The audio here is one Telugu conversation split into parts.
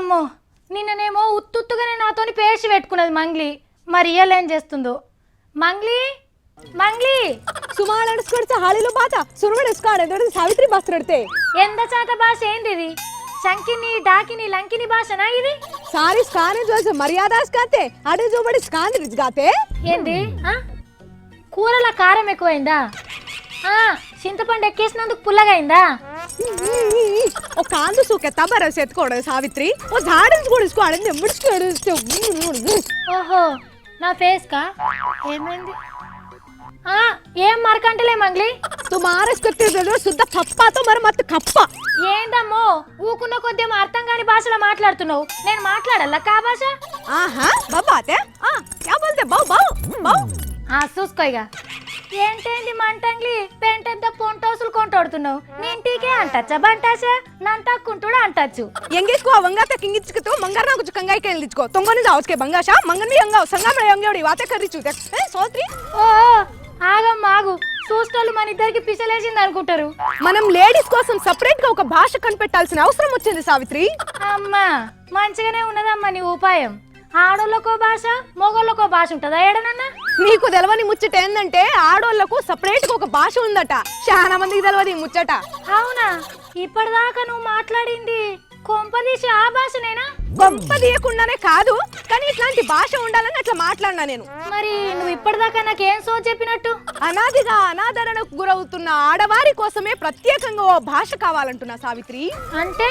అమ్మో నిన్ననేమో ఉత్తుత్తుగానే నాతోని పేర్చి పెట్టుకున్నది మంగ్లీ. మరి ఇయ్యాలేం చేస్తుందో. మంగ్లీ మంగ్లీ ಸುಮಾರು ಹಾಳಿಲು ಬಾತ ಸುರುಗಡೆಸ್ಕಾಡೆ ಸಾವಿತ್ರಿ ಬಾಸ್ರಡ್ತೆ ಎಂದ ಚಾತ ಭಾಷೆ ఏందిది? శంకిని డాకిని లంకిని భాషనా ఇది? సారీ స్కాన్ జోసే మర్యాదాస్ కాతే అడే జోబడి స్కాన్ గాతే ఏంది? కూరల కారం ఎక్కువైందా? చింతపండు ఎక్కేసినందుకు పుల్లగైందా? ఓ కాందు సూకే తబర సెత్కోడ సావిత్రి ఓ జాడన్స్ గుడిస్కోడ ముడిస్కోడ. ఓహో నా ఫేస్ కా ఏమైంది? ఏం మార్కంటలే మంగ్లీ. తుమారేసుకొచ్చేదో శుద్ధ పప్పాతో మరి మత్తు కప్ప. ఏందమ్మో ఊకున్న కొద్దేమో అర్థం కాని భాషలో మాట్లాడుతున్నావు. నేను మాట్లాడాల కా భాష? ఆహా బాబాతే క్యా బోల్తే బావ్ బావ్ బావ్. చూసుకోయిగా. ఏంటేంది మంటంగ్లీ పెంటెద్ద పొంటోసులు కొంటాడుతున్నావు. నీ ఇంటికే అంటచ్చా బంటాసా నంతక్కుంటూడా అంటచ్చు. ఎంగేసుకో వంగాతే కింగిచ్చుకుతో మంగర్నా కుछ కంగాయి కెళ్ళిచ్చుకో తొంగని జావస్కే బంగాషా మంగని యంగావ్ సంగామడ యంగేడి వాతే కర్రిచు సోత్రి. ఓ ఆగమ్మ ఆగు. చూస్తోళ్ళు మన ఇద్దరికి పిచ్చలేసింది అనుకుంటారు. మనం లేడీస్ కోసం సెపరేట్ గా ఒక భాష కనిపెట్టాల్సిన అవసరం వచ్చింది సావిత్రి. అమ్మా మంచిగానే ఉన్నదమ్మా నీ ఉపాయం. ఆడోళ్ళకో భాష మొగోళ్ళకో భాష ఉంటుందా ఏడనన్నా? నీకు తెలవని ముచ్చట ఏందంటే ఆడోళ్లకు సెపరేట్ గా ఒక భాష ఉందట. చాలా మందికి తెలవదు ఈ ముచ్చట. అవునా? ఇప్పటిదాకా నువ్వు మాట్లాడింది కొంపదీసి ఆ భాషనేనా? గొప్ప తీయకుండానే కాదు కానీ ఇట్లాంటి భాష ఉండాలని అట్లా మాట్లాడినా నేను. మరి నువ్వు ఇప్పటిదాకా నాకేం సో చెప్పినట్టు? అనాదిగా అనాదరణకు గురవుతున్న ఆడవారి కోసమే ప్రత్యేకంగా ఓ భాష కావాలంటున్నా సావిత్రి. అంటే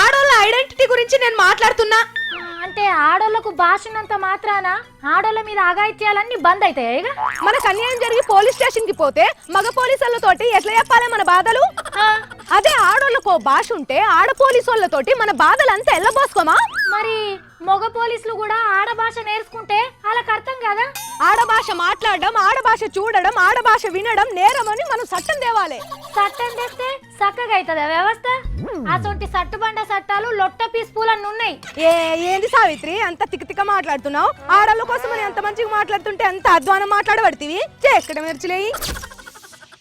ఆడోళ్ళ ఐడెంటిటీ గురించి నేను మాట్లాడుతున్నా. అంటే ఆడోళ్లకు భాష ఉన్నంత మాత్రాన ఆడోళ్ళ మీద అఘాయిత్యాలన్నీ బంద్ అవుతాయిగా? మనకు అన్యాయం జరిగి పోలీస్ స్టేషన్ కి పోతే మగ పోలీసులతోటి ఎట్లా చెప్పాలి మన బాధలు? అదే ఆడోళ్ళకు భాష ఉంటే ఆడ పోలీసులతోటి మన బాధలు అంతా ఎల్లబోసుకోమా? మరి మగ పోలీసులు కూడా ఆడ భాష నేర్చుకుంటే వాళ్ళకి అర్థం కదా? ఆడ భాష మాట్లాడడం, ఆడ భాష చూడడం, ఆడ భాష వినడం నేరం అని మనం చట్టం తేవాలి. చట్టం తెస్తే చక్కగా అవుతుందా వ్యవస్థ? అసొంటి సట్టుబండ చట్టాలు లొట్ట పీస్ఫుల్ ఉన్నాయి. ఏంది సావిత్రి అంత తిక్క మాట్లాడుతున్నావు? ఆడోళ్ళ కోసం అని అంత మంచిగా మాట్లాడుతుంటే అంత అధ్వానం మాట్లాడబడుతుంది. ఎక్కడ మెర్చిలేయి.